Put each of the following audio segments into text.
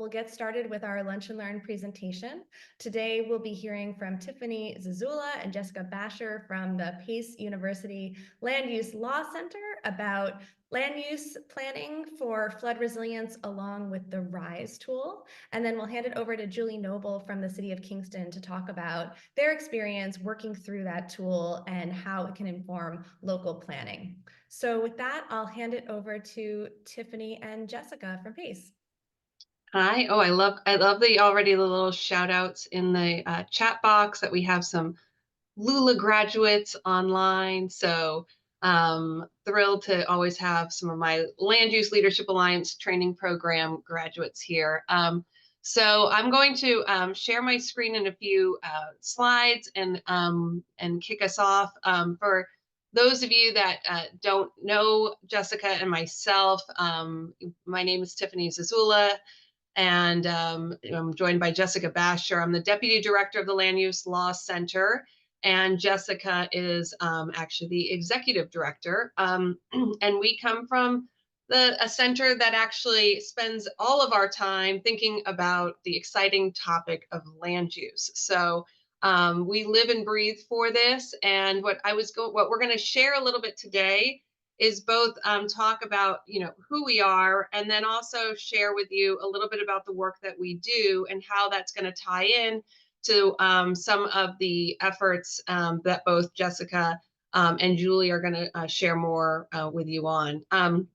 we'll get started with our Lunch and Learn presentation. Today, we'll be hearing from Tiffany Zezula and Jessica Bacher from the Pace University Land Use Law Center about land use planning for flood resilience along with the RISE tool. And then we'll hand it over to Julie Noble from the City of Kingston to talk about their experience working through that tool and how it can inform local planning. So with that, I'll hand it over to Tiffany and Jessica from Pace. Hi. Oh, I love the little shout outs in the chat box that we have some Lula graduates online. So thrilled to always have some of my Land Use Leadership Alliance training program graduates here. So I'm going to share my screen in a few slides and kick us off. For those of you that don't know Jessica and myself, my name is Tiffany Zezula. And I'm joined by Jessica Bacher. I'm the Deputy Director of the Land Use Law Center, and Jessica is actually the Executive Director. And we come from a center that actually spends all of our time thinking about the exciting topic of land use. So we live and breathe for this. And what we're going to share a little bit today is both talk about, who we are, and then also share with you a little bit about the work that we do and how that's going to tie in to some of the efforts that both Jessica and Julie are going to share more with you on. And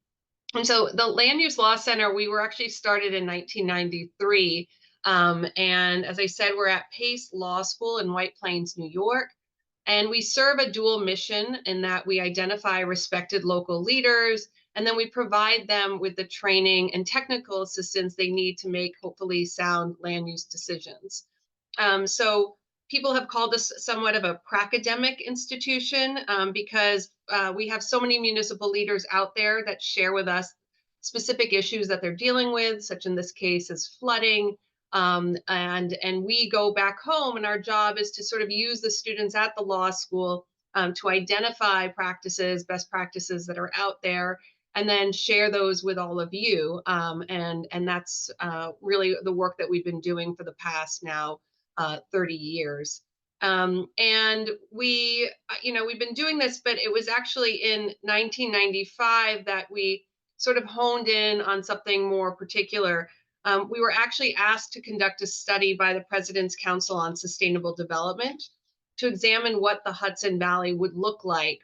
so the Land Use Law Center, we were actually started in 1993. And as I said, we're at Pace Law School in White Plains, New York. And we serve a dual mission in that we identify respected local leaders, and then we provide them with the training and technical assistance they need to make hopefully sound land use decisions. So people have called us somewhat of a pracademic institution because we have so many municipal leaders out there that share with us specific issues that they're dealing with, such in this case as flooding. And we go back home, and our job is to sort of use the students at the law school to identify best practices that are out there, and then share those with all of you. And that's really the work that we've been doing for the past now 30 years. And we've been doing this, but it was actually in 1995 that we sort of honed in on something more particular. We were actually asked to conduct a study by the President's Council on Sustainable Development to examine what the Hudson Valley would look like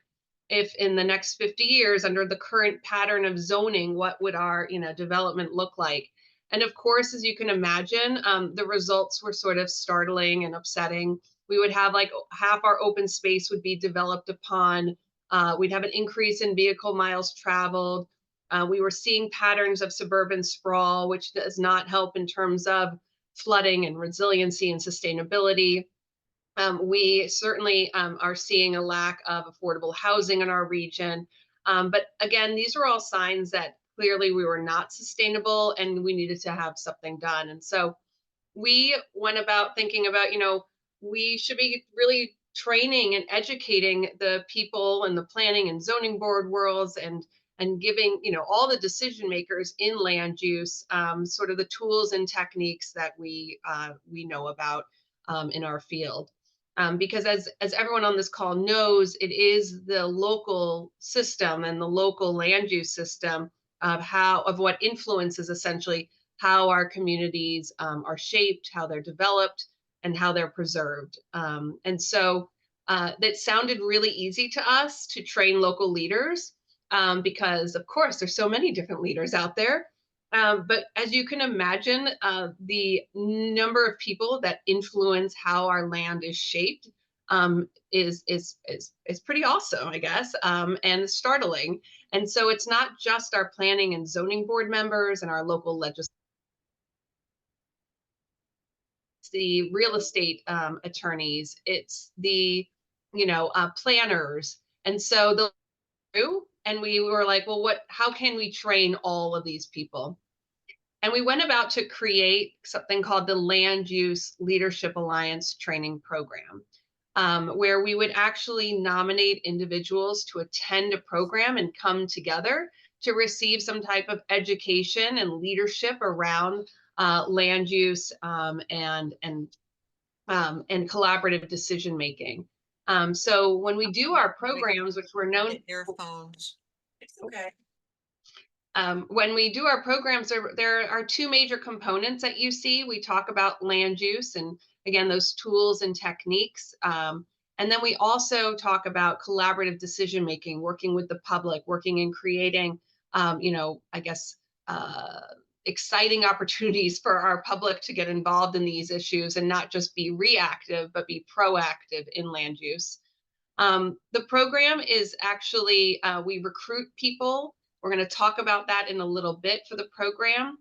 if in the next 50 years, under the current pattern of zoning, what would our development look like? And of course, as you can imagine, the results were sort of startling and upsetting. We would have like half our open space would be developed upon. We'd have an increase in vehicle miles traveled. We were seeing patterns of suburban sprawl, which does not help in terms of flooding and resiliency and sustainability. We certainly are seeing a lack of affordable housing in our region. But again, these are all signs that clearly we were not sustainable and we needed to have something done. And so we went about thinking about, we should be really training and educating the people in the planning and zoning board worlds and giving, all the decision makers in land use sort of the tools and techniques that we know about in our field. Because as everyone on this call knows, it is the local system and the local land use system of what influences essentially how our communities are shaped, how they're developed, and how they're preserved. And so that sounded really easy to us to train local leaders. Because of course there's so many different leaders out there. But as you can imagine, the number of people that influence how our land is shaped is pretty awesome, I guess, and startling. And so it's not just our planning and zoning board members and our local legislators, the real estate attorneys, it's the planners. And so and we were like, well, how can we train all of these people? And we went about to create something called the Land Use Leadership Alliance Training Program, where we would actually nominate individuals to attend a program and come together to receive some type of education and leadership around land use and collaborative decision making. So when we do our programs, which we're known, earphones. It's okay. when we do our programs, there are two major components that you see. We talk about land use and again, those tools and techniques. And then we also talk about collaborative decision making, working with the public, working in creating, I guess, exciting opportunities for our public to get involved in these issues and not just be reactive, but be proactive in land use. The program is actually, we recruit people. We're going to talk about that in a little bit for the program.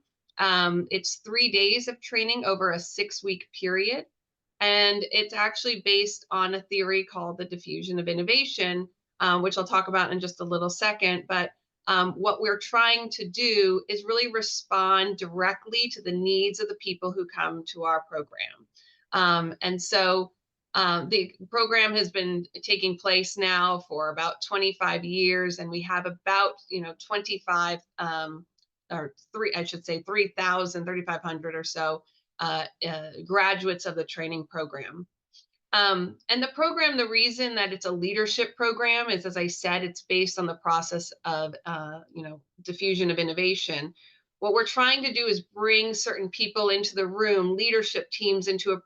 It's 3 days of training over a 6-week period. And it's actually based on a theory called the diffusion of innovation, which I'll talk about in just a little second. But what we're trying to do is really respond directly to the needs of the people who come to our program. And so the program has been taking place now for about 25 years, and we have about 25 or 3,500 or so graduates of the training program. And the program, the reason that it's a leadership program is, as I said, it's based on the process of, diffusion of innovation. What we're trying to do is bring certain people into the room, leadership teams into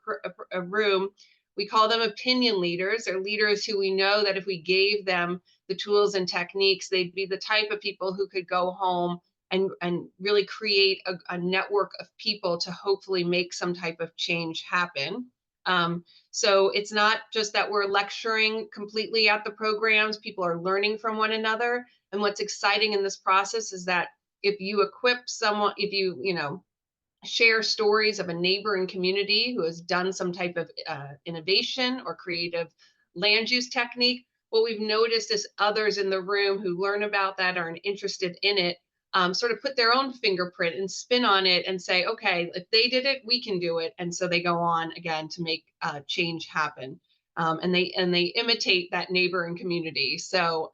a room. We call them opinion leaders. They're leaders who we know that if we gave them the tools and techniques, they'd be the type of people who could go home and really create a network of people to hopefully make some type of change happen. So it's not just that we're lecturing completely at the programs, people are learning from one another. And what's exciting in this process is that if you equip someone, if you, share stories of a neighboring community who has done some type of innovation or creative land use technique, what we've noticed is others in the room who learn about that are interested in it, sort of put their own fingerprint and spin on it and say, okay, if they did it, we can do it. And so they go on again to make change happen. And they imitate that neighboring community. So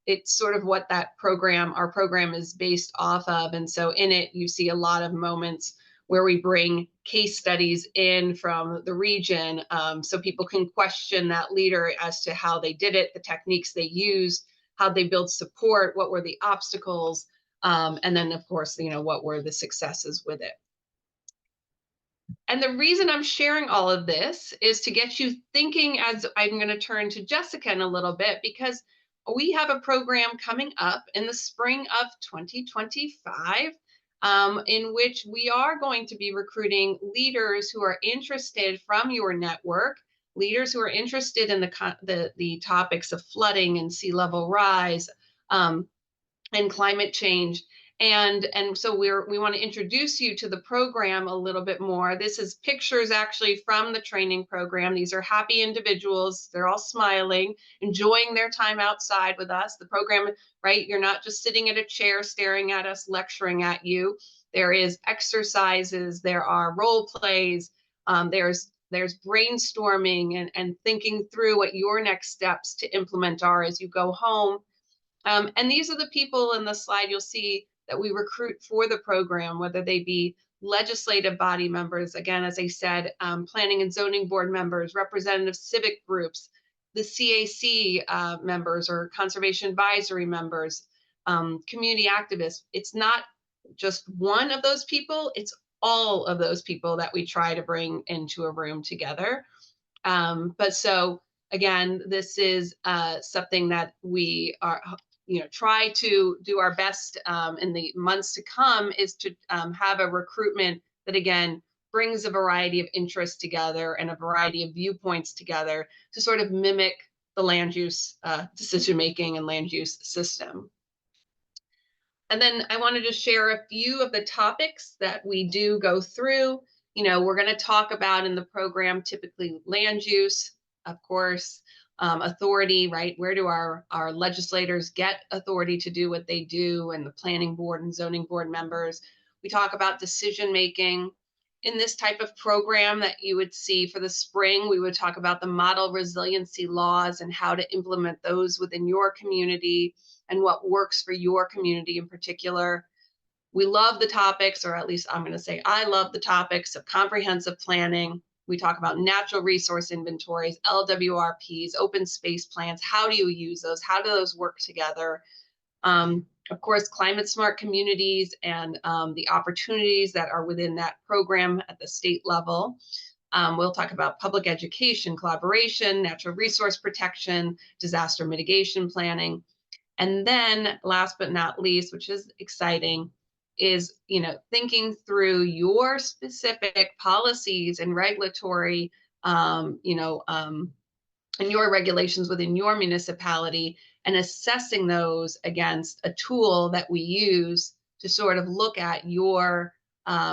it's sort of what our program is based off of. And so in it, you see a lot of moments where we bring case studies in from the region, so people can question that leader as to how they did it, the techniques they used, how they build support, what were the obstacles, and then of course, what were the successes with it. And the reason I'm sharing all of this is to get you thinking, as I'm going to turn to Jessica in a little bit, because we have a program coming up in the spring of 2025, in which we are going to be recruiting leaders who are interested from your network, leaders who are interested in the topics of flooding and sea level rise, and climate change. And so we want to introduce you to the program a little bit more. This is pictures actually from the training program. These are happy individuals. They're all smiling, enjoying their time outside with us. The program, right? You're not just sitting at a chair staring at us, lecturing at you. There is exercises. There are role plays. There's brainstorming and thinking through what your next steps to implement are as you go home. And these are the people in the slide you'll see that we recruit for the program, whether they be legislative body members, again, as I said, planning and zoning board members, representative civic groups, the CAC members or conservation advisory members, community activists. It's not just one of those people, it's all of those people that we try to bring into a room together. But so again, this is something that we are try to do our best in the months to come, is to have a recruitment that, again, brings a variety of interests together and a variety of viewpoints together to sort of mimic the land use decision-making and land use system. And then I wanted to share a few of the topics that we do go through. We're going to talk about in the program, typically land use, of course, authority, right? Where do our legislators get authority to do what they do, and the planning board and zoning board members. We talk about decision making. In this type of program that you would see for the spring, we would talk about the model resiliency laws and how to implement those within your community and what works for your community in particular. we love the topics, or at least I'm going to say I love the topics of comprehensive planning. We talk about natural resource inventories, LWRPs, open space plans. How do you use those? How do those work together? Of course, climate smart communities and the opportunities that are within that program at the state level. We'll talk about public education, collaboration, natural resource protection, disaster mitigation planning. And then last but not least, which is exciting, is, thinking through your specific policies and regulatory, and your regulations within your municipality, and assessing those against a tool that we use to sort of look at your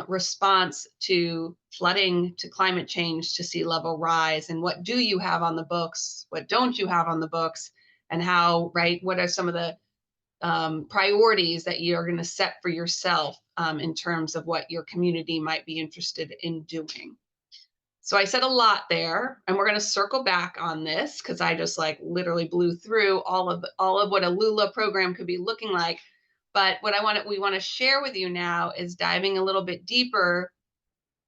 response to flooding, to climate change, to sea level rise, and what do you have on the books, what don't you have on the books, and how, right, what are some of the priorities that you're going to set for yourself in terms of what your community might be interested in doing. So I said a lot there, and we're going to circle back on this because I just literally blew through all of what a LULA program could be looking like. But what we want to share with you now is diving a little bit deeper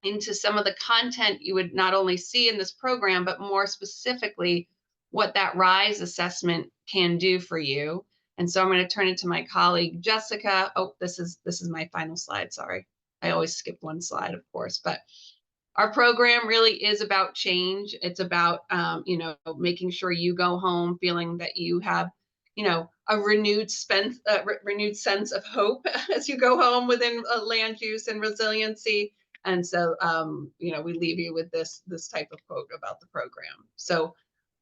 into some of the content you would not only see in this program, but more specifically what that RISE assessment can do for you. And so I'm going to turn it to my colleague, Jessica. Oh, this is my final slide. Sorry. I always skip one slide, of course, but our program really is about change. It's about, making sure you go home feeling that you have, a renewed sense of hope as you go home within land use and resiliency. And so, we leave you with this type of quote about the program. So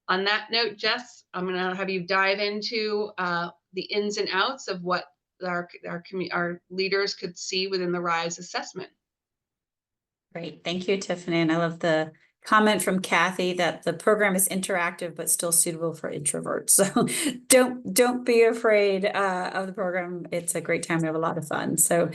on that note, Jess, I'm going to have you dive into the ins and outs of what our leaders could see within the RISE assessment. Great. Thank you, Tiffany. And I love the comment from Kathy that the program is interactive, but still suitable for introverts. So don't be afraid of the program. It's a great time. We have a lot of fun. So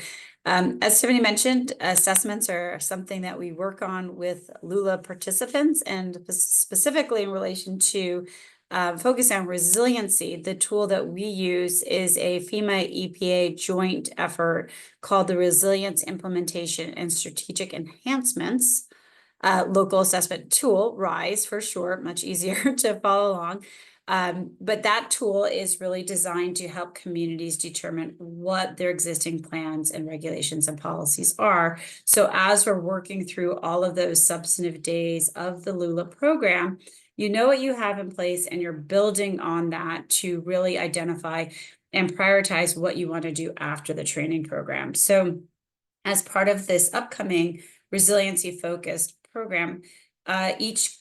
as Tiffany mentioned, assessments are something that we work on with LULA participants, and specifically in relation to focus on resiliency. The tool that we use is a FEMA EPA joint effort called the Resilience Implementation and Strategic Enhancements Local Assessment Tool, RISE for short, much easier to follow along. But that tool is really designed to help communities determine what their existing plans and regulations and policies are. So as we're working through all of those substantive days of the LULA program, you know what you have in place, and you're building on that to really identify and prioritize what you want to do after the training program. So as part of this upcoming resiliency focused program, each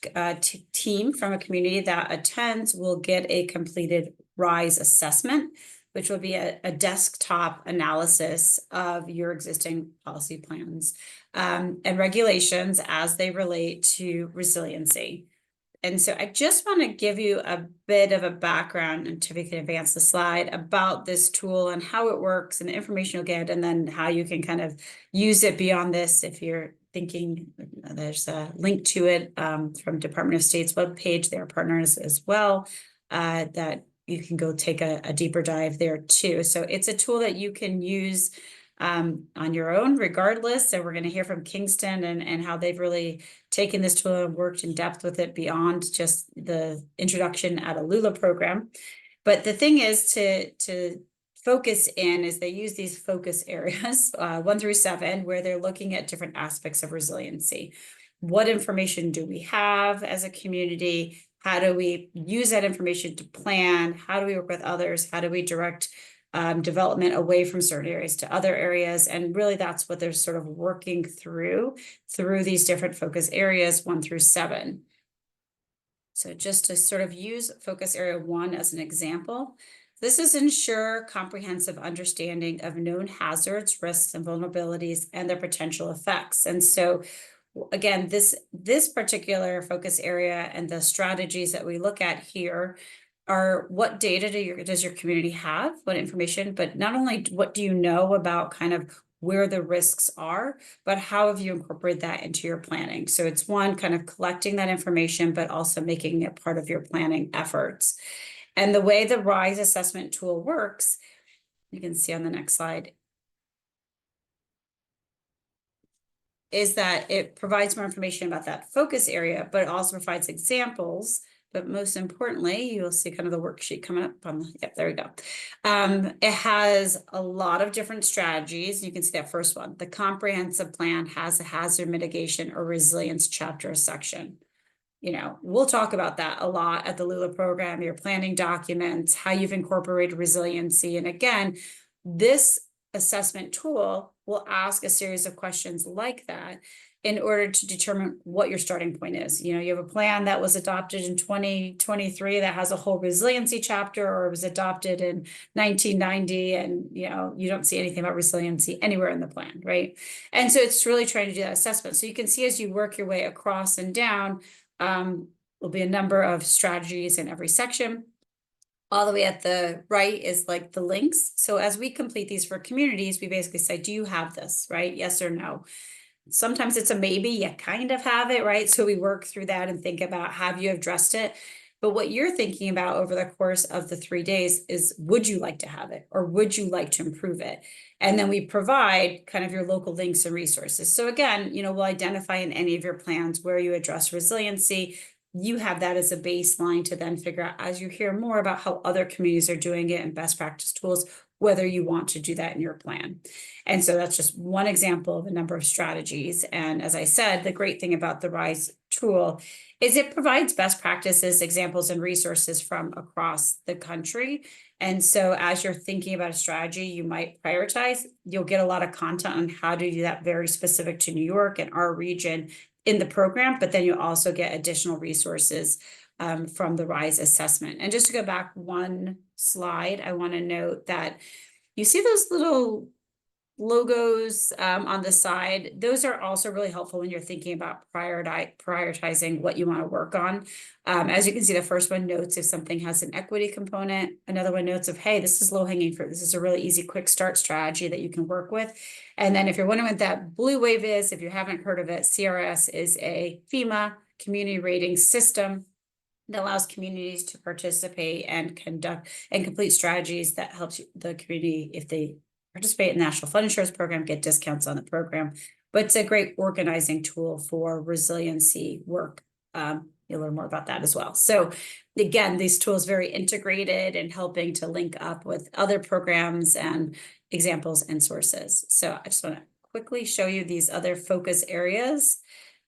team from a community that attends will get a completed RISE assessment, which will be a desktop analysis of your existing policy plans and regulations as they relate to resiliency. And so I just want to give you a bit of a background, and Tiffany can advance the slide, about this tool and how it works and the information you'll get, and then how you can kind of use it beyond this if you're thinking. There's a link to it from Department of State's webpage, their partners as well, that you can go take a deeper dive there too. So it's a tool that you can use on your own regardless. So we're going to hear from Kingston and how they've really taken this tool and worked in depth with it beyond just the introduction at a LULA program. But the thing is to focus in is they use these focus areas 1 through 7, where they're looking at different aspects of resiliency. What information do we have as a community? How do we use that information to plan? How do we work with others? How do we direct development away from certain areas to other areas? And really that's what they're sort of working through these different focus areas 1 through 7. So just to sort of use focus area 1 as an example, this is ensure comprehensive understanding of known hazards, risks, and vulnerabilities and their potential effects. And so again, this particular focus area and the strategies that we look at here are what data does your community have, what information, but not only what do you know about kind of where the risks are, but how have you incorporated that into your planning? So it's one, kind of collecting that information, but also making it part of your planning efforts. And the way the RISE assessment tool works, you can see on the next slide, is that it provides more information about that focus area, but it also provides examples. But most importantly, you'll see kind of the worksheet coming up on the, yep, there we go. It has a lot of different strategies. You can see that first one. The comprehensive plan has a hazard mitigation or resilience chapter section. You know, we'll talk about that a lot at the Lula program, your planning documents, how you've incorporated resiliency. And again, this assessment tool will ask a series of questions like that in order to determine what your starting point is. You know, you have a plan that was adopted in 2023 that has a whole resiliency chapter, or it was adopted in 1990, and you know, you don't see anything about resiliency anywhere in the plan, right? And so it's really trying to do that assessment. So you can see as you work your way across and down, there'll be a number of strategies in every section. All the way at the right is like the links. So as we complete these for communities, we basically say, do you have this, right? Yes or no. Sometimes it's a maybe, you kind of have it, right? So we work through that and think about, have you addressed it? But what you're thinking about over the course of the 3 days is, would you like to have it, or would you like to improve it? And then we provide kind of your local links and resources. So again, you know, we'll identify in any of your plans where you address resiliency. You have that as a baseline to then figure out, as you hear more about how other communities are doing it and best practice tools, whether you want to do that in your plan. And so that's just one example of a number of strategies. And as I said, the great thing about the RISE tool is it provides best practices, examples, and resources from across the country. And so as you're thinking about a strategy, you might prioritize, you'll get a lot of content on how to do that very specific to New York and our region in the program, but then you also get additional resources from the RISE assessment. And just to go back one slide, I want to note that you see those little logos on the side. Those are also really helpful when you're thinking about prioritizing what you want to work on. As you can see, the first one notes if something has an equity component. Another one notes of, hey, this is low-hanging fruit. This is a really easy, quick start strategy that you can work with. And then if you're wondering what that blue wave is, if you haven't heard of it, CRS is a FEMA community rating system that allows communities to participate and conduct and complete strategies that helps the community, if they participate in the National Flood Insurance Program, get discounts on the program. But it's a great organizing tool for resiliency work. You'll learn more about that as well. So again, these tools very integrated and helping to link up with other programs and examples and sources. So I just want to quickly show you these other focus areas.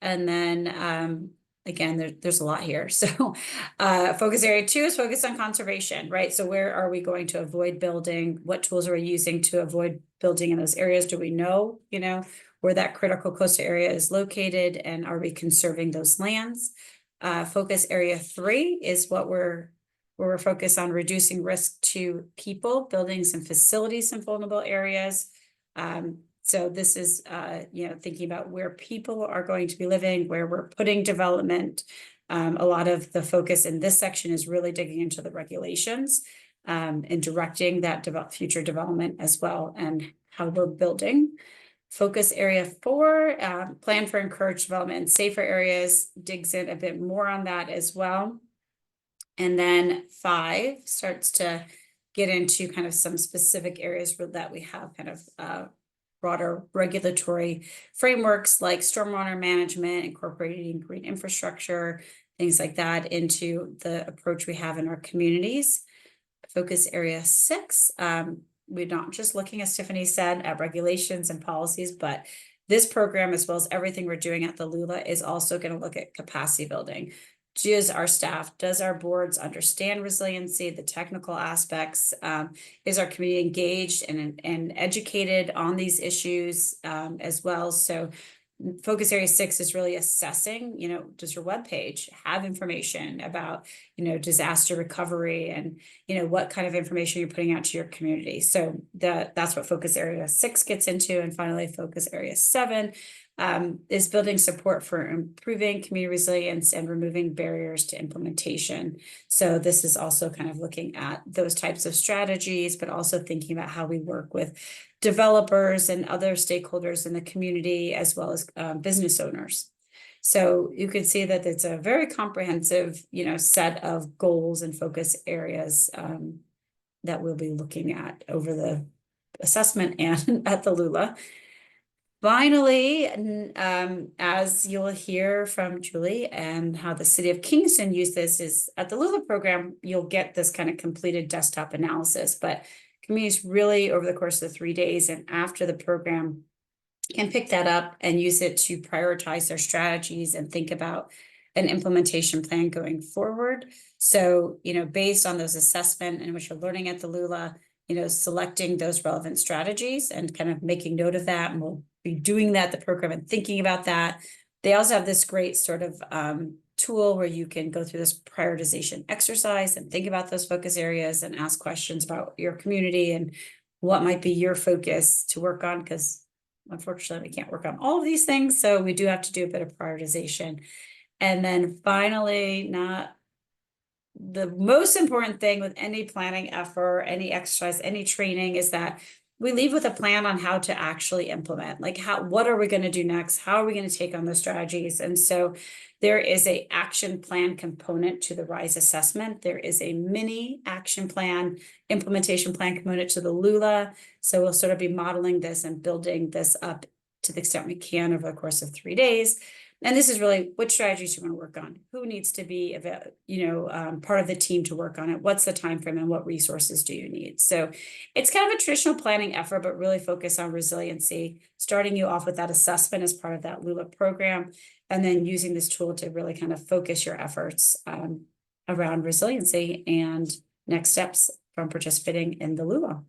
And then again, there's a lot here. So focus area 2 is focused on conservation, right? So where are we going to avoid building? What tools are we using to avoid building in those areas? Do we know, you know, where that critical coastal area is located, and are we conserving those lands? Focus area 3 is where we're focused on reducing risk to people, buildings, and facilities in vulnerable areas. So this is, you know, thinking about where people are going to be living, where we're putting development. A lot of the focus in this section is really digging into the regulations and directing that future development as well, and how we're building. Focus area 4, plan for encouraged development in safer areas, digs in a bit more on that as well. And then 5 starts to get into kind of some specific areas that we have kind of broader regulatory frameworks like stormwater management, incorporating green infrastructure, things like that into the approach we have in our communities. Focus area 6, we're not just looking, as Tiffany said, at regulations and policies, but this program, as well as everything we're doing at the Lula, is also going to look at capacity building. Does our staff, does our boards understand resiliency, the technical aspects? Is our community engaged and educated on these issues as well? So focus area 6 is really assessing, you know, does your webpage have information about, you know, disaster recovery, and, you know, what kind of information you're putting out to your community. So that's what focus area 6 gets into. And finally, focus area 7 is building support for improving community resilience and removing barriers to implementation. So this is also kind of looking at those types of strategies, but also thinking about how we work with developers and other stakeholders in the community, as well as business owners. So you can see that it's a very comprehensive, you know, set of goals and focus areas that we'll be looking at over the assessment and at the Lula. Finally, as you'll hear from Julie and how the City of Kingston used this is at the Lula program, you'll get this kind of completed desktop analysis, but communities really over the course of the 3 days and after the program can pick that up and use it to prioritize their strategies and think about an implementation plan going forward. So, based on those assessment and what you're learning at the Lula, selecting those relevant strategies and kind of making note of that. And we'll be doing that, the program, and thinking about that. They also have this great sort of tool where you can go through this prioritization exercise and think about those focus areas and ask questions about your community and what might be your focus to work on, because unfortunately we can't work on all of these things. So we do have to do a bit of prioritization. And then finally, not the most important thing with any planning effort, any exercise, any training is that we leave with a plan on how to actually implement, like what are we going to do next? How are we going to take on those strategies? And so there is a action plan component to the RISE assessment. There is a mini action plan, implementation plan component to the Lula. So we'll sort of be modeling this and building this up to the extent we can over the course of 3 days. And this is really what strategies you want to work on, who needs to be, part of the team to work on it, what's the time frame, and what resources do you need. So it's kind of a traditional planning effort, but really focus on resiliency, starting you off with that assessment as part of that Lula program, and then using this tool to really kind of focus your efforts around resiliency and next steps from participating in the Lula.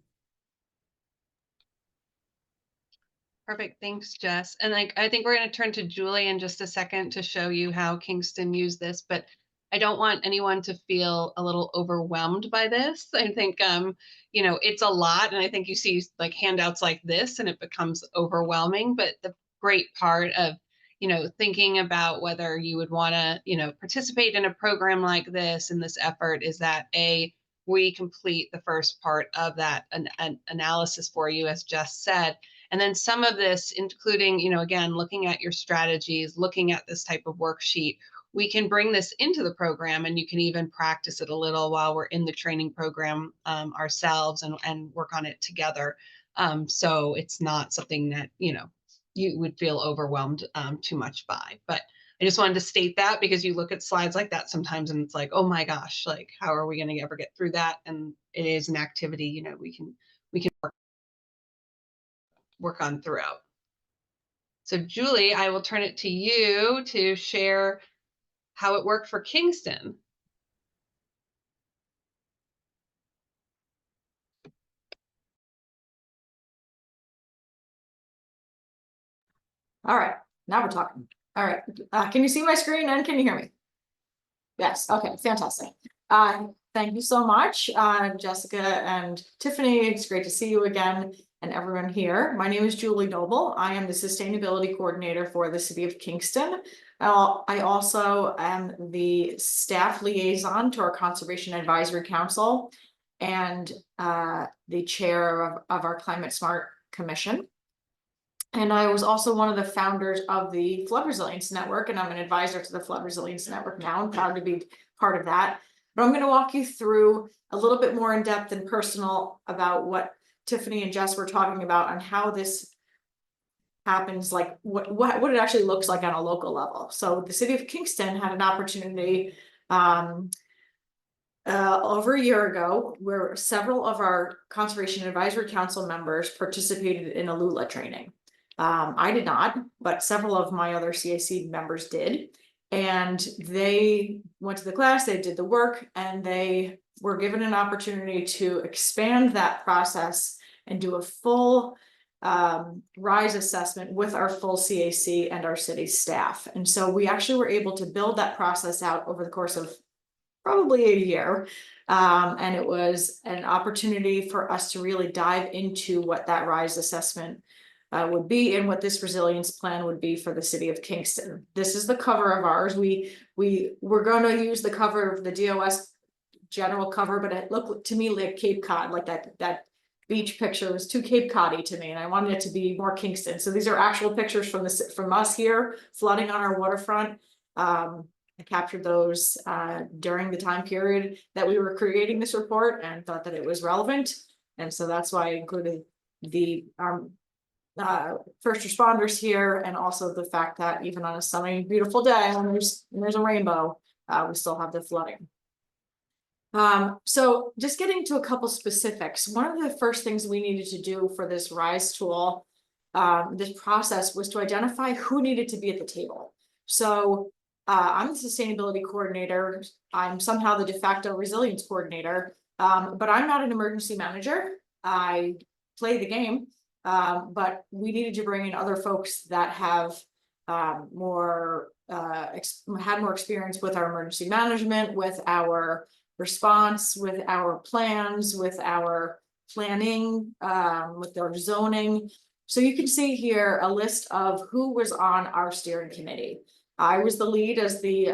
Perfect. Thanks, Jess. And I think we're going to turn to Julie in just a second to show you how Kingston used this, but I don't want anyone to feel a little overwhelmed by this. I think, it's a lot. And I think you see like handouts like this and it becomes overwhelming, but the great part of, thinking about whether you would want to, participate in a program like this and this effort is that we complete the first part of that an analysis for you, as Jess said. And then some of this, including, again, looking at your strategies, looking at this type of worksheet, we can bring this into the program and you can even practice it a little while we're in the training program ourselves and work on it together. So it's not something that, you would feel overwhelmed too much by. But I just wanted to state that because you look at slides like that sometimes and it's like, oh my gosh, like, how are we going to ever get through that? And it is an activity, we can work on throughout. So Julie, I will turn it to you to share how it worked for Kingston. All right, now we're talking. All right, can you see my screen and can you hear me? Yes, okay, fantastic. Thank you so much, Jessica and Tiffany. It's great to see you again and everyone here. My name is Julie Noble. I am the Sustainability Coordinator for the City of Kingston. I also am the staff liaison to our Conservation Advisory Council and the chair of our Climate Smart Commission. And I was also one of the founders of the Flood Resilience Network, and I'm an advisor to the Flood Resilience Network now. I'm proud to be part of that. But I'm going to walk you through a little bit more in depth and personal about what Tiffany and Jess were talking about and how this happens, like what it actually looks like on a local level. So the City of Kingston had an opportunity over a year ago where several of our Conservation Advisory Council members participated in a Lula training. I did not, but several of my other CAC members did. And they went to the class, they did the work, and they were given an opportunity to expand that process and do a full RISE assessment with our full CAC and our city staff. And so we actually were able to build that process out over the course of probably a year. And it was an opportunity for us to really dive into what that RISE assessment would be and what this resilience plan would be for the City of Kingston. This is the cover of ours. We're going to use the cover of the DOS general cover, but it looked to me like Cape Cod, like that beach picture was too Cape Cod-y to me, and I wanted it to be more Kingston. So these are actual pictures from us here flooding on our waterfront. I captured those during the time period that we were creating this report and thought that it was relevant, and so that's why I included first responders here, and also the fact that even on a sunny, beautiful day, and there's a rainbow, we still have the flooding. So just getting to a couple specifics, one of the first things we needed to do for this RISE tool, this process, was to identify who needed to be at the table. So I'm the sustainability coordinator. I'm somehow the de facto resilience coordinator, but I'm not an emergency manager. I play the game, but we needed to bring in other folks that have had more experience with our emergency management, with our response, with our plans, with our planning, with our zoning. So you can see here a list of who was on our steering committee. I was the lead as the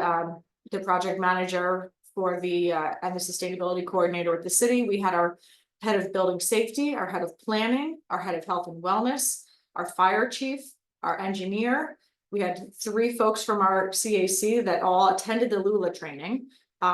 project manager for the and the sustainability coordinator with the city. We had our head of building safety, our head of planning, our head of health and wellness, our fire chief, our engineer. We had 3 folks from our CAC that all attended the LULA training,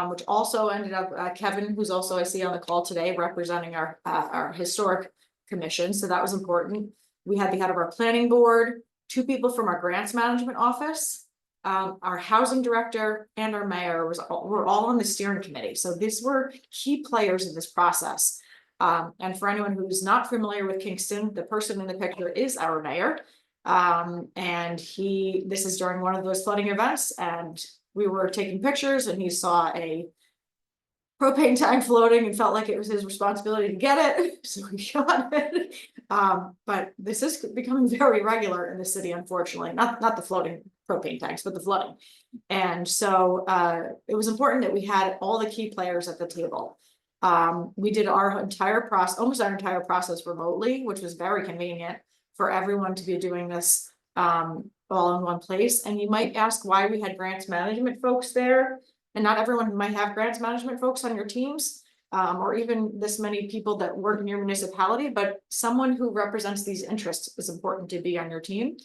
which also ended up Kevin, who's also I see on the call today, representing our historic commission. So that was important. We had the head of our planning board, 2 people from our grants management office, our housing director, and our mayor were all on the steering committee. So these were key players in this process. And for anyone who's not familiar with Kingston, the person in the picture is our mayor. And this is during one of those flooding events, and we were taking pictures, and he saw a propane tank floating and felt like it was his responsibility to get it, so he shot it. But this is becoming very regular in the city, unfortunately, not the floating propane tanks, but the flooding. And so it was important that we had all the key players at the table. We did our entire process, almost our entire process remotely, which was very convenient for everyone to be doing this all in one place. And you might ask why we had grants management folks there, and not everyone might have grants management folks on your teams, or even this many people that work in your municipality, but someone who represents these interests is important to be on your team.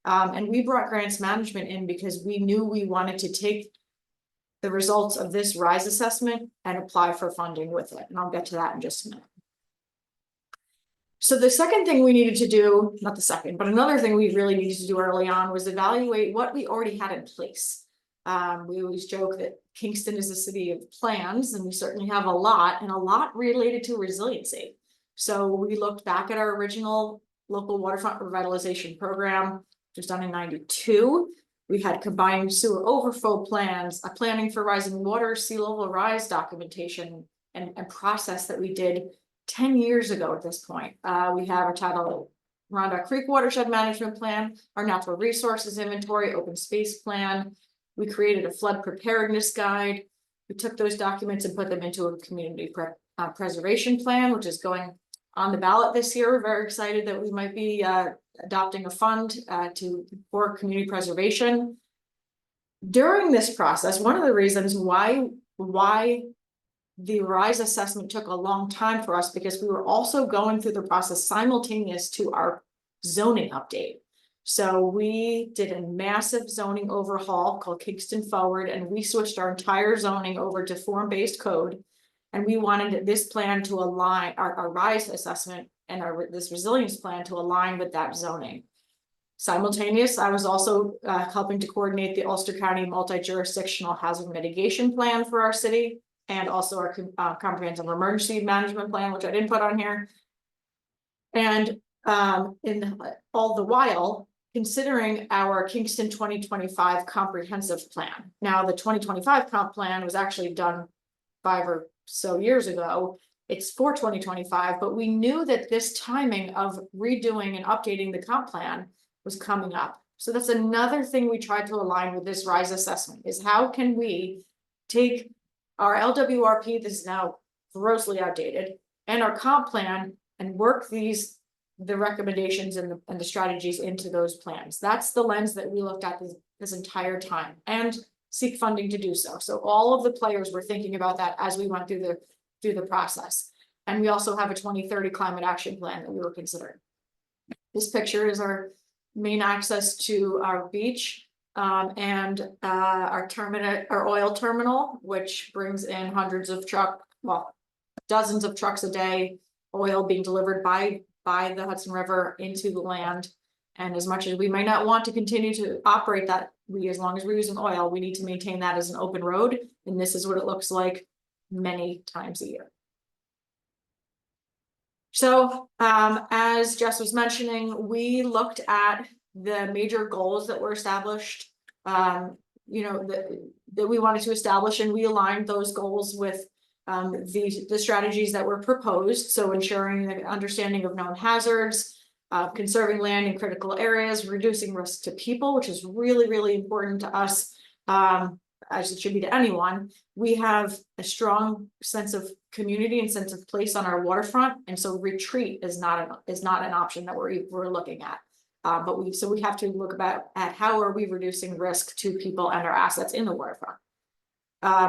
And we brought grants management in because we knew we wanted to take the results of this RISE assessment and apply for funding with it. And I'll get to that in just a minute. So the second thing we needed to do, not the second, but another thing we really needed to do early on was evaluate what we already had in place. We always joke that Kingston is a city of plans, and we certainly have a lot, and a lot related to resiliency. So we looked back at our original local waterfront revitalization program, which was done in '92. We had combined sewer overflow plans, a planning for rising water, sea level rise documentation, and process that we did 10 years ago at this point. We have a title Ronda Creek Watershed Management Plan, our natural resources inventory, open space plan. We created a flood preparedness guide. We took those documents and put them into a community preservation plan, which is going on the ballot this year. We're very excited that we might be adopting a fund for community preservation. During this process, one of the reasons why the RISE assessment took a long time for us, because we were also going through the process simultaneous to our zoning update. So we did a massive zoning overhaul called Kingston Forward, and we switched our entire zoning over to form-based code. And we wanted this plan to align our RISE assessment and this resilience plan to align with that zoning. Simultaneous, I was also helping to coordinate the Ulster County multi-jurisdictional hazard mitigation plan for our city, and also our comprehensive emergency management plan, which I didn't put on here. And in all the while, considering our Kingston 2025 comprehensive plan. Now, the 2025 comp plan was actually done 5 or so years ago. It's for 2025, but we knew that this timing of redoing and updating the comp plan was coming up. So that's another thing we tried to align with this RISE assessment, is how can we take our LWRP, this is now grossly outdated, and our comp plan, and work the recommendations and the strategies into those plans. That's the lens that we looked at this entire time, and seek funding to do so. So all of the players were thinking about that as we went through the process. And we also have a 2030 climate action plan that we were considering. This picture is our main access to our beach. And our oil terminal, which brings in dozens of trucks a day, oil being delivered by by the Hudson River into the land. And as much as we might not want to continue to operate that, as long as we're using oil, we need to maintain that as an open road. And this is what it looks like many times a year. So, as Jess was mentioning, we looked at the major goals that were established, that we wanted to establish, and we aligned those goals with the strategies that were proposed. So ensuring the understanding of known hazards, conserving land in critical areas, reducing risk to people, which is really, really important to us, as it should be to anyone. We have a strong sense of community and sense of place on our waterfront, and so retreat is not an option that we're looking at. But we have to look at how are we reducing risk to people and our assets in the waterfront.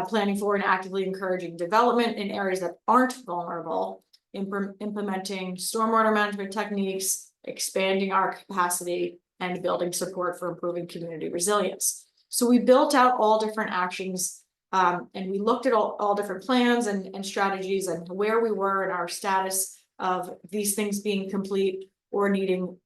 Planning for and actively encouraging development in areas that aren't vulnerable, implementing stormwater management techniques, expanding our capacity, and building support for improving community resilience. So we built out all different actions, and we looked at all different plans and strategies and where we were in our status of these things being complete or needing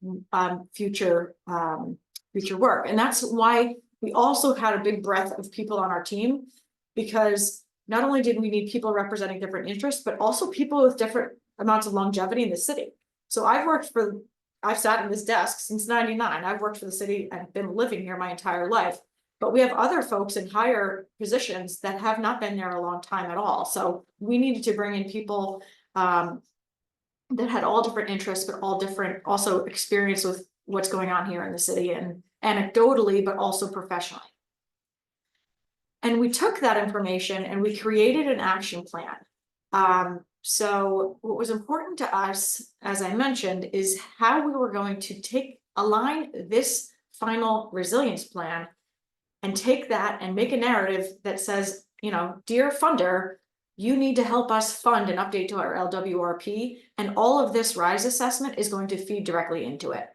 future work. And that's why we also had a big breadth of people on our team, because not only did we need people representing different interests, but also people with different amounts of longevity in the city. So I've sat in this desk since '99. I've worked for the city and been living here my entire life. But we have other folks in higher positions that have not been there a long time at all. So we needed to bring in people that had all different interests, but all different also experience with what's going on here in the city, and anecdotally, but also professionally. And we took that information and we created an action plan. So what was important to us, as I mentioned, is how we were going to align this final resilience plan and take that and make a narrative that says, dear funder, you need to help us fund an update to our LWRP, and all of this RISE assessment is going to feed directly into it.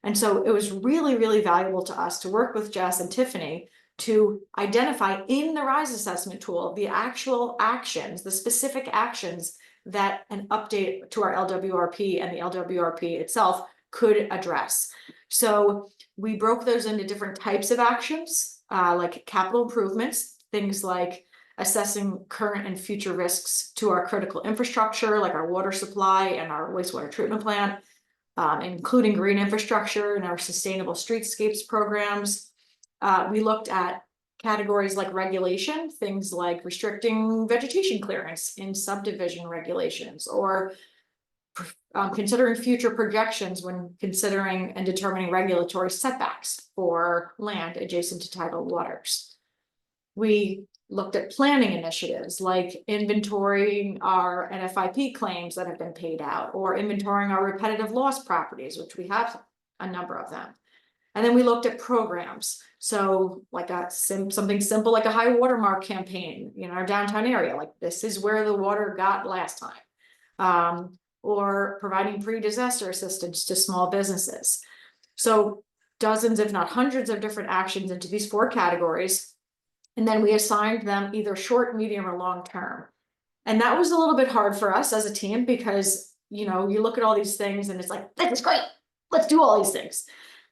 And so it was really, really valuable to us to work with Jess and Tiffany to identify in the RISE assessment tool the actual actions, the specific actions that an update to our LWRP and the LWRP itself could address. So we broke those into different types of actions, like capital improvements, things like assessing current and future risks to our critical infrastructure, like our water supply and our wastewater treatment plant, including green infrastructure and our sustainable streetscapes programs. We looked at categories like regulation, things like restricting vegetation clearance in subdivision regulations, or considering future projections when considering and determining regulatory setbacks for land adjacent to tidal waters. We looked at planning initiatives like inventorying our NFIP claims that have been paid out, or inventorying our repetitive loss properties, which we have a number of them. And then we looked at programs. So like something simple like a high watermark campaign in our downtown area, like this is where the water got last time. Or providing pre-disaster assistance to small businesses. So dozens, if not hundreds of different actions into these 4 categories. And then we assigned them either short, medium, or long term. And that was a little bit hard for us as a team because, you look at all these things and it's like, that's great, let's do all these things.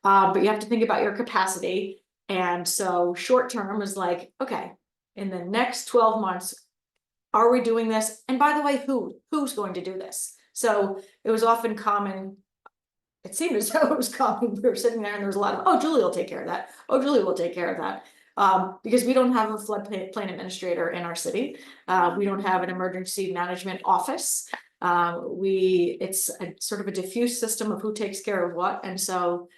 But you have to think about your capacity. And so short term is like, okay, in the next 12 months, are we doing this? And by the way, who's going to do this? So it was often common, it seemed as though it was common, we were sitting there and there was a lot of, oh, Julie will take care of that. Oh, Julie will take care of that. Because we don't have a floodplain administrator in our city. We don't have an emergency management office. It's a sort of a diffuse system of who takes care of what. And so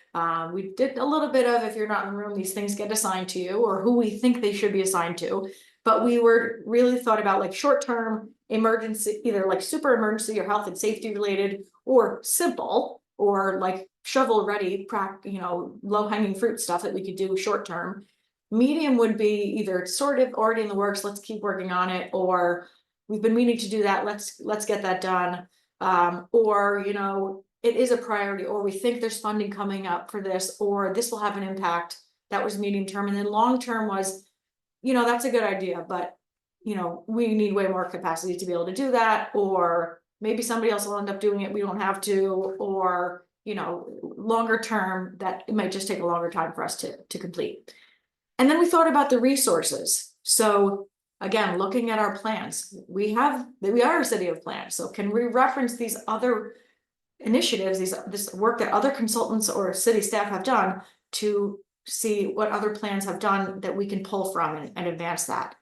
we did a little bit of, if you're not in the room, these things get assigned to you, or who we think they should be assigned to. But we were really thought about like short-term emergency, either like super emergency or health and safety related, or simple, or like shovel ready, low-hanging fruit stuff that we could do short-term. Medium would be either sort of already in the works, let's keep working on it, or we've been meaning to do that, let's get that done. Or it is a priority, or we think there's funding coming up for this, or this will have an impact. That was medium term. And then long term was, that's a good idea, but we need way more capacity to be able to do that, or maybe somebody else will end up doing it, we don't have to, or, you know, longer term, that it might just take a longer time for us to complete. And then we thought about the resources. So again, looking at our plans, we are a city of plans. So can we reference these other initiatives, this work that other consultants or city staff have done to see what other plans have done that we can pull from and advance that?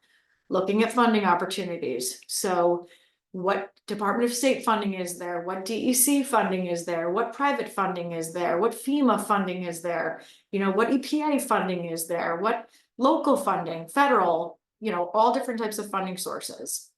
Looking at funding opportunities. So what Department of State funding is there? What DEC funding is there? What private funding is there? What FEMA funding is there? You know, what EPA funding is there? What local funding, federal, you know, all different types of funding sources.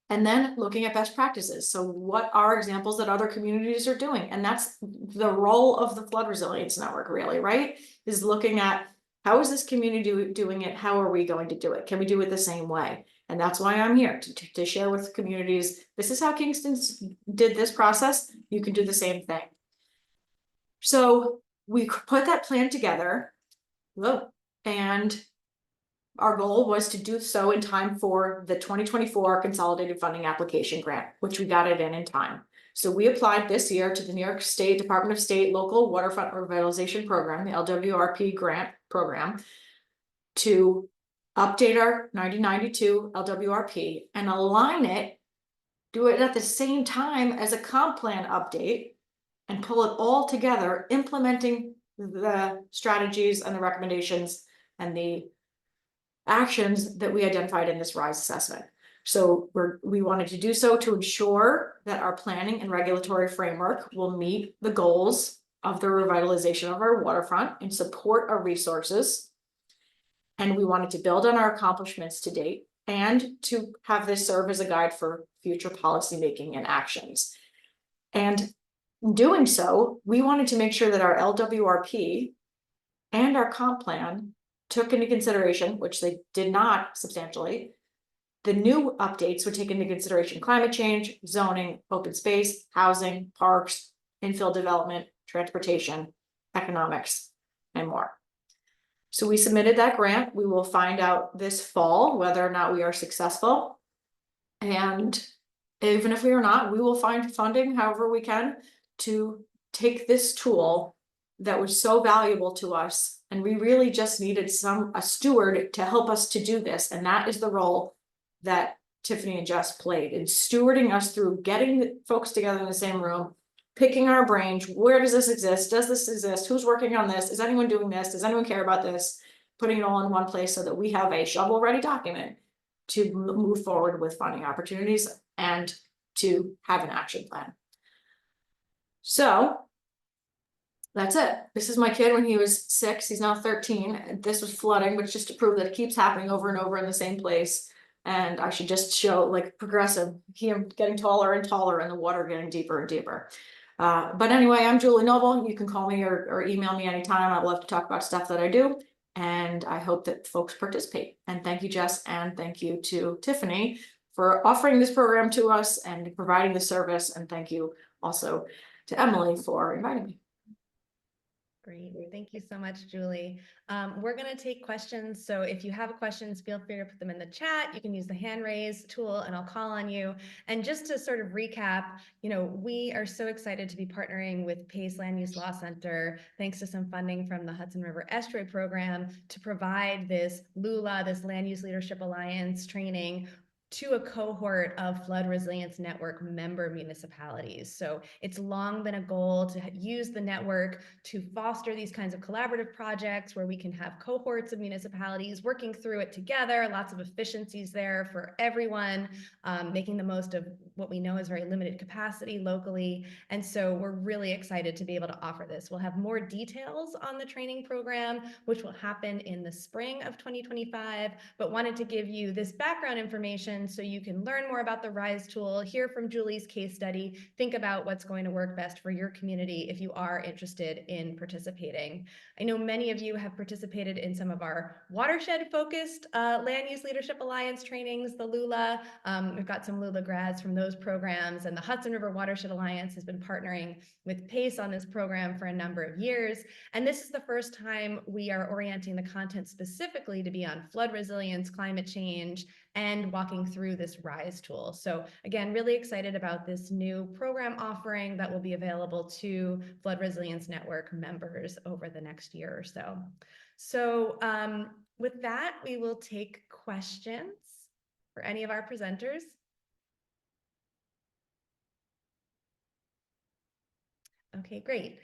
And then looking at best practices. So what are examples that other communities are doing? And that's the role of the Flood Resilience Network, really, right? Is looking at how is this community doing it? How are we going to do it? Can we do it the same way? And that's why I'm here to share with communities. This is how Kingston did this process. You can do the same thing. So we put that plan together. And our goal was to do so in time for the 2024 Consolidated Funding Application Grant, which we got it in time. So we applied this year to the New York State Department of State Local Waterfront Revitalization Program, the LWRP grant program, to update our 1992 LWRP and align it, do it at the same time as a comp plan update, and pull it all together, implementing the strategies and the recommendations and the actions that we identified in this RISE assessment. So we wanted to do so to ensure that our planning and regulatory framework will meet the goals of the revitalization of our waterfront and support our resources. And we wanted to build on our accomplishments to date and to have this serve as a guide for future policymaking and actions. And in doing so, we wanted to make sure that our LWRP and our comp plan took into consideration, which they did not substantially, the new updates would take into consideration climate change, zoning, open space, housing, parks, infill development, transportation, economics, and more. So we submitted that grant. We will find out this fall whether or not we are successful. And even if we are not, we will find funding however we can to take this tool that was so valuable to us. And we really just needed a steward to help us to do this. And that is the role that Tiffany and Jess played in stewarding us through getting the folks together in the same room, picking our brains. Where does this exist? Does this exist? Who's working on this? Is anyone doing this? Does anyone care about this? Putting it all in one place so that we have a shovel-ready document to move forward with funding opportunities and to have an action plan. So that's it. This is my kid when he was 6. He's now 13. This was flooding, but just to prove that it keeps happening over and over in the same place. And I should just show like progressive, him getting taller and taller and the water getting deeper and deeper. But anyway, I'm Julie Noble. You can call me or email me anytime. I'd love to talk about stuff that I do. And I hope that folks participate. And thank you, Jess. And thank you to Tiffany for offering this program to us and providing the service. And thank you also to Emily for inviting me. Great. Thank you so much, Julie. We're going to take questions. So if you have questions, feel free to put them in the chat. You can use the hand raise tool and I'll call on you. And just to sort of recap, you know, we are so excited to be partnering with PACE Land Use Law Center, thanks to some funding from the Hudson River Estuary Program, to provide this LULA, this Land Use Leadership Alliance training to a cohort of Flood Resilience Network member municipalities. So it's long been a goal to use the network to foster these kinds of collaborative projects where we can have cohorts of municipalities working through it together, lots of efficiencies there for everyone, making the most of what we know is very limited capacity locally. And so we're really excited to be able to offer this. We'll have more details on the training program, which will happen in the spring of 2025, but wanted to give you this background information so you can learn more about the RISE tool, hear from Julie's case study, think about what's going to work best for your community if you are interested in participating. I know many of you have participated in some of our watershed-focused Land Use Leadership Alliance trainings, the LULA. We've got some LULA grads from those programs, and the Hudson River Watershed Alliance has been partnering with PACE on this program for a number of years. And this is the first time we are orienting the content specifically to be on flood resilience, climate change, and walking walking through this RISE tool. So again, really excited about this new program offering that will be available to Flood Resilience Network members over the next year or so. So with that, we will take questions for any of our presenters. Okay, great.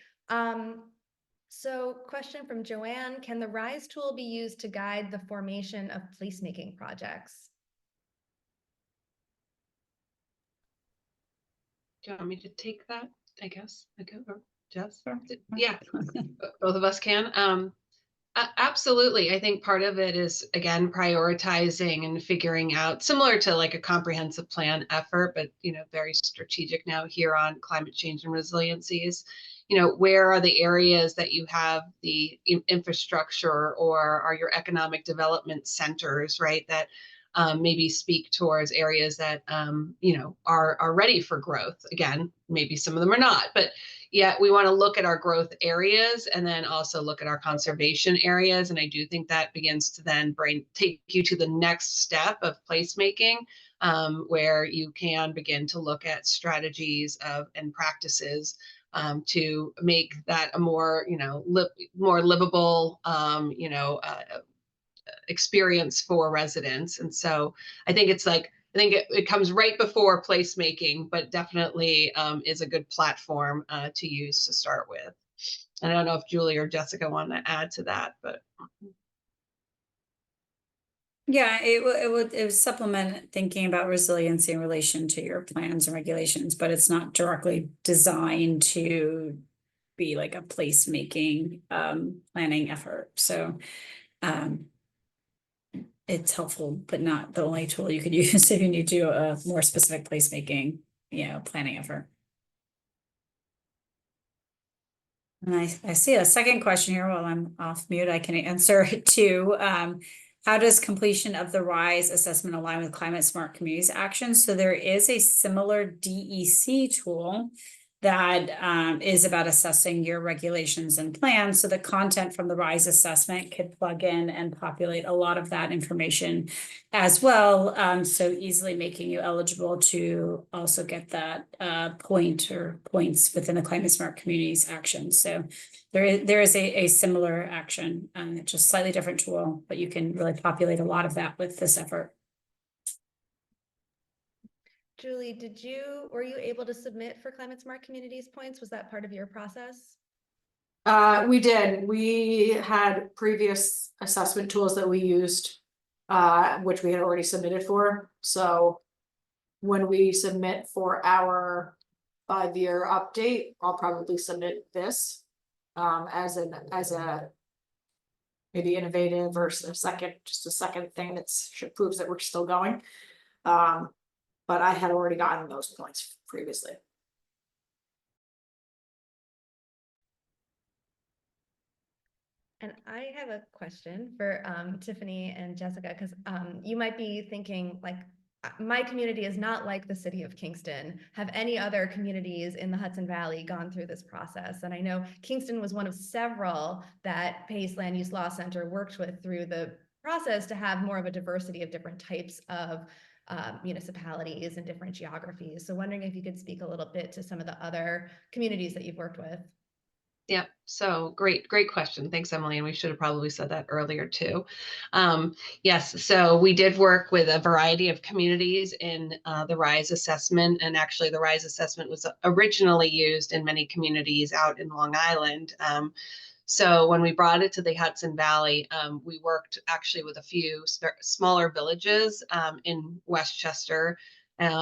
So question from Joanne, can the RISE tool be used to guide the formation of placemaking projects? Do you want me to take that? I guess I go, or Jess? Yeah, both of us can. Absolutely. I think part of it is, again, prioritizing and figuring out, similar to like a comprehensive plan effort, but, you know, very strategic now here on climate change and resiliencies. You know, where are the areas that you have the infrastructure or are your economic development centers, right? That maybe speak towards areas that, you know, are ready for growth. Again, maybe some of them are not, but yet we want to look at our growth areas and then also look at our conservation areas. And I do think that begins to then take you to the next step of placemaking, where you can begin to look at strategies and practices to make that a more, you know, more livable, you know, experience for residents. And so I think it's like, I think it comes right before placemaking, but definitely is a good platform to use to start with. And I don't know if Julie or Jessica want to add to that, but. Yeah, it would supplement thinking about resiliency in relation to your plans and regulations, but it's not directly designed to be like a placemaking planning effort. So it's helpful, but not the only tool you could use if you need to do a more specific placemaking, you know, planning effort. And I see a second question here while I'm off mute. I can answer it too. How does completion of the RISE assessment align with climate smart communities action? So there is a similar DEC tool that is about assessing your regulations and plans. So the content from the RISE assessment could plug in and populate a lot of that information as well. So easily making you eligible to also get that point or points within the climate smart communities action. So there is a similar action, just slightly different tool, but you can really populate a lot of that with this effort. Julie, were you able to submit for Climate Smart Communities points? Was that part of your process? We did. We had previous assessment tools that we used, which we had already submitted for. So when we submit for our 5-year update, I'll probably submit this as a maybe innovative or just a second thing that proves that we're still going. But I had already gotten those points previously. And I have a question for Tiffany and Jessica, because you might be thinking, like, my community is not like the City of Kingston. Have any other communities in the Hudson Valley gone through this process? And I know Kingston was one of several that Pace Land Use Law Center worked with through the process to have more of a diversity of different types of municipalities and different geographies. So wondering if you could speak a little bit to some of the other communities that you've worked with. Yeah, so great question. Thanks, Emily. And we should have probably said that earlier too. Yes, so we did work with a variety of communities in the RISE assessment. And actually the RISE assessment was originally used in many communities out in Long Island. So when we brought it to the Hudson Valley, we worked actually with a few smaller villages in Westchester.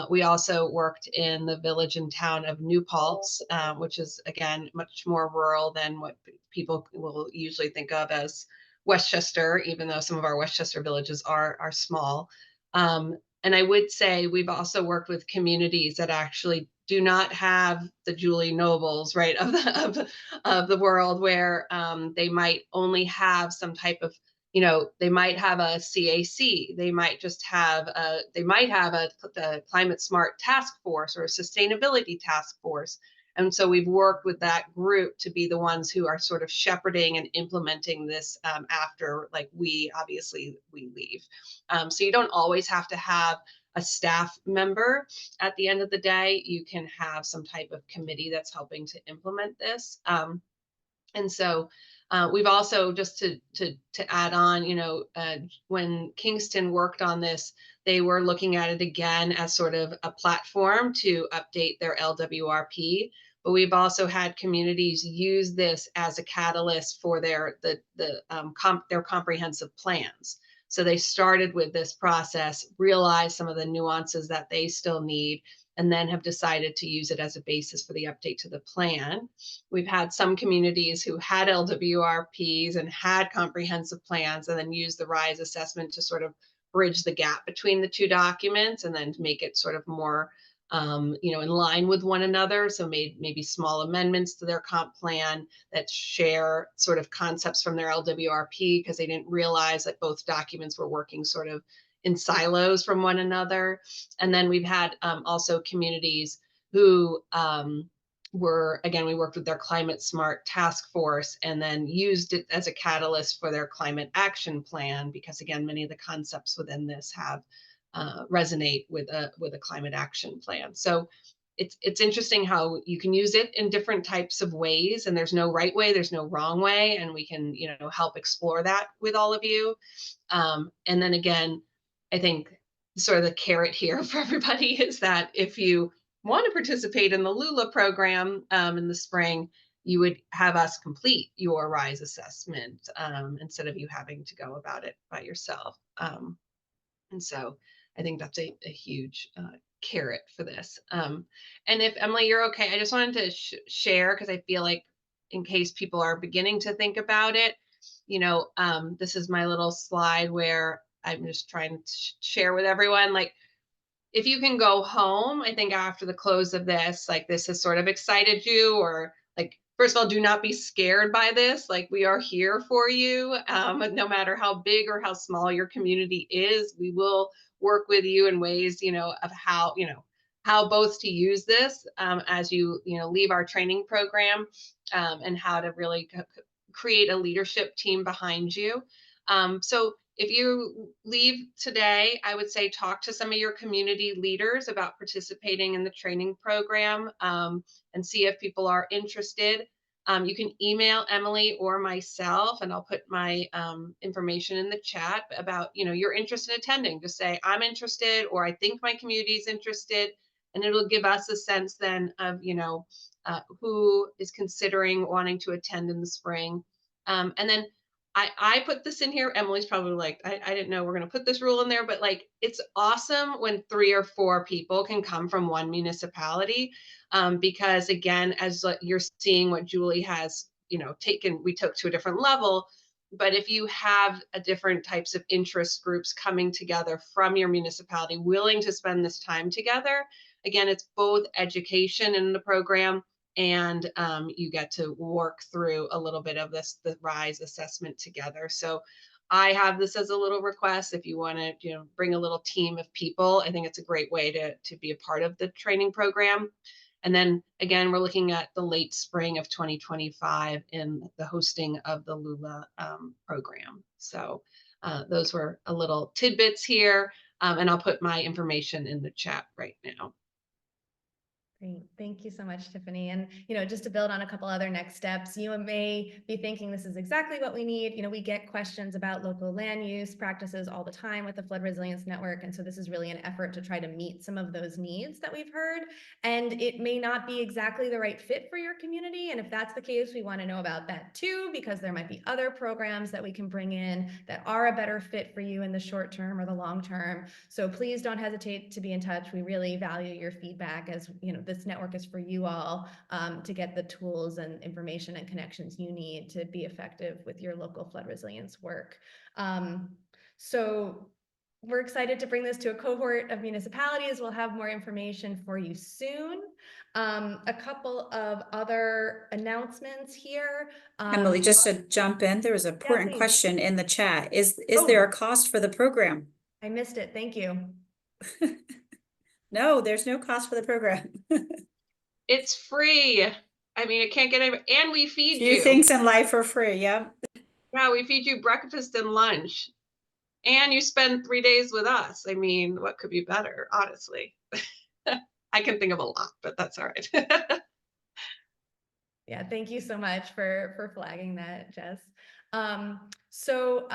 We also worked in the village and town of New Paltz, which is, again, much more rural than what people will usually think of as Westchester, even though some of our Westchester villages are small. And I would say we've also worked with communities that actually do not have the Julie Nobles, right, of the world, where they might only have some type of, you know, they might have a CAC, they might just have the climate smart task force or a sustainability task force. And so we've worked with that group to be the ones who are sort of shepherding and implementing this after, like, we leave. So you don't always have to have a staff member. At the end of the day, you can have some type of committee that's helping to implement this. And so we've also, just to add on, when Kingston worked on this, they were looking at it again as sort of a platform to update their LWRP. But we've also had communities use this as a catalyst for their comprehensive plans. So they started with this process, realized some of the nuances that they still need, and then have decided to use it as a basis for the update to the plan. We've had some communities who had LWRPs and had comprehensive plans, and then used the RISE assessment to sort of bridge the gap between the two documents, and then to make it sort of more in line with one another. So made maybe small amendments to their comp plan that share sort of concepts from their LWRP, because they didn't realize that both documents were working sort of in silos from one another. And then we've had also communities who we worked with their Climate Smart Task Force, and then used it as a catalyst for their climate action plan, because again, many of the concepts within this have resonate with a climate action plan. So it's interesting how you can use it in different types of ways, and there's no right way, there's no wrong way, and we can help explore that with all of you. And then again, I think sort of the carrot here for everybody is that if you want to participate in the LULA program in the spring, you would have us complete your RISE assessment instead of you having to go about it by yourself. And so I think that's a huge carrot for this. And if Emily, you're okay, I just wanted to share, because I feel like in case people are beginning to think about it, this is my little slide where I'm just trying to share with everyone, like, if you can go home, I think after the close of this, like, this has sort of excited you, or like, first of all, do not be scared by this. Like, we are here for you. No matter how big or how small your community is, we will work with you in ways, of how both to use this as you, leave our training program, and how to really create a leadership team behind you. So if you leave today, I would say talk to some of your community leaders about participating in the training program, and see if people are interested. You can email Emily or myself, and I'll put my information in the chat about, your interest in attending. Just say, I'm interested, or I think my community is interested, and it'll give us a sense then of, who is considering wanting to attend in the spring. And then I put this in here. Emily's probably like, I didn't know we're going to put this rule in there, but like, it's awesome when 3 or 4 people can come from one municipality. Because again, as you're seeing what Julie has, we took to a different level. But if you have a different types of interest groups coming together from your municipality, willing to spend this time together, again, it's both education in the program, and you get to work through a little bit of the RISE assessment together. So I have this as a little request. If you want to, bring a little team of people, I think it's a great way to be a part of the training program. And then again, we're looking at the late spring of 2025 in the hosting of the LULA program. So those were a little tidbits here, and I'll put my information in the chat right now. Great. Thank you so much, Tiffany. And, just to build on a couple other next steps, you may be thinking this is exactly what we need. We get questions about local land use practices all the time with the Flood Resilience Network. And so this is really an effort to try to meet some of those needs that we've heard. And it may not be exactly the right fit for your community. And if that's the case, we want to know about that too, because there might be other programs that we can bring in that are a better fit for you in the short term or the long term. So please don't hesitate to be in touch. We really value your feedback, as this network is for you all to get the tools and information and connections you need to be effective with your local flood resilience work. So we're excited to bring this to a cohort of municipalities. We'll have more information for you soon. A couple of other announcements here. Emily, just to jump in, there was an important please. question in the chat. Is there a cost for the program? I missed it. Thank you. No, there's no cost for the program. It's free. I mean, it can't get any, and we feed Few you. things in life are free. Yeah. Yeah, we feed you breakfast and lunch. and you spend 3 days with us. I mean, what could be better, honestly? I can think of a lot, but that's all right. Yeah, thank you so much for flagging that, Jess. So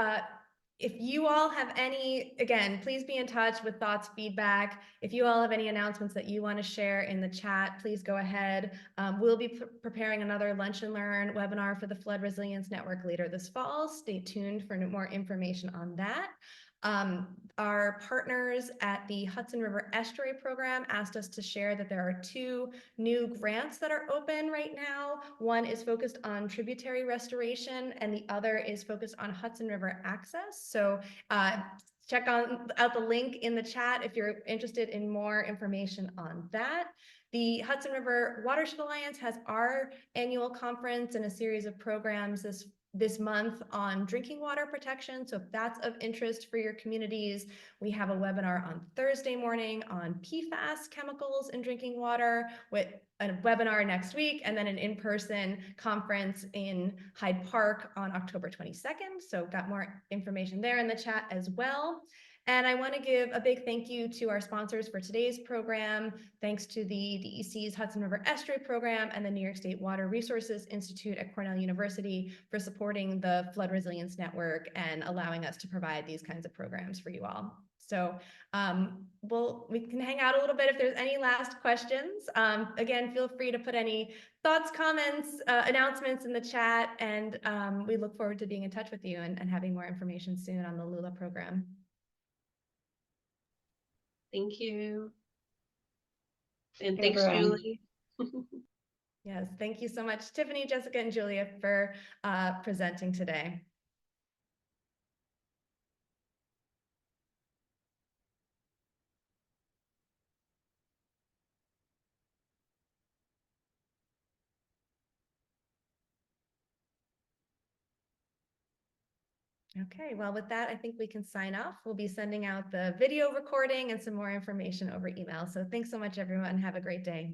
if you all have any, again, please be in touch with thoughts, feedback. If you all have any announcements that you want to share in the chat, please go ahead. We'll be preparing another Lunch and Learn webinar for the Flood Resilience Network later this fall. Stay tuned for more information on that. Our partners at the Hudson River Estuary Program asked us to share that there are 2 new grants that are open right now. One is focused on tributary restoration and the other is focused on Hudson River access. So check out the link in the chat if you're interested in more information on that. The Hudson River Watershed Alliance has our annual conference and a series of programs this month on drinking water protection. So if that's of interest for your communities, we have a webinar on Thursday morning on PFAS chemicals in drinking water, with a webinar next week, and then an in-person conference in Hyde Park on October 22nd. So got more information there in the chat as well. And I want to give a big thank you to our sponsors for today's program. Thanks to the DEC's Hudson River Estuary Program and the New York State Water Resources Institute at Cornell University for supporting the Flood Resilience Network and allowing us to provide these kinds of programs for you all. So we can hang out a little bit if there's any last questions. Again, feel free to put any thoughts, comments, announcements in the chat, and we look forward to being in touch with you and having more information soon on the LULA program. Thank you. And Hey, thanks, everyone. Julie. Yes, thank you so much, Tiffany, Jessica, and Julia for presenting today. Okay, well, with that, I think we can sign off. We'll be sending out the video recording and some more information over email. So thanks so much, everyone. Have a great day.